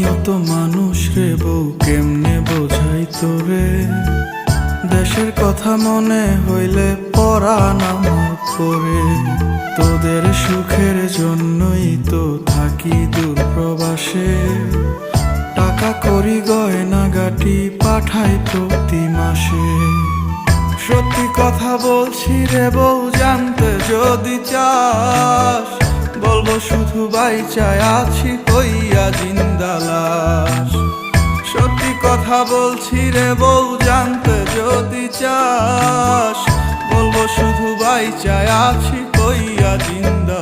আমিও তো মানুষ রে বউ, কেমনে বোঝাই তোরে। দেশের কথা মনে হইলে পরাণ আমার করে। তোদের সুখের জন্যই তো থাকি দূর প্রবাসে। টাকা করি গয়না গাটি পাঠাই প্রতি মাসে। সত্যি কথা বলছি রে বউ, জানতে যদি চাস, বলবো শুধু বাইচায় আছি কইয়া জিন্দা লাশ। সত্যি কথা বলছি রে বউ, জানতে যদি চাস, বলবো শুধু বাইচায় আছি কইয়া জিন্দা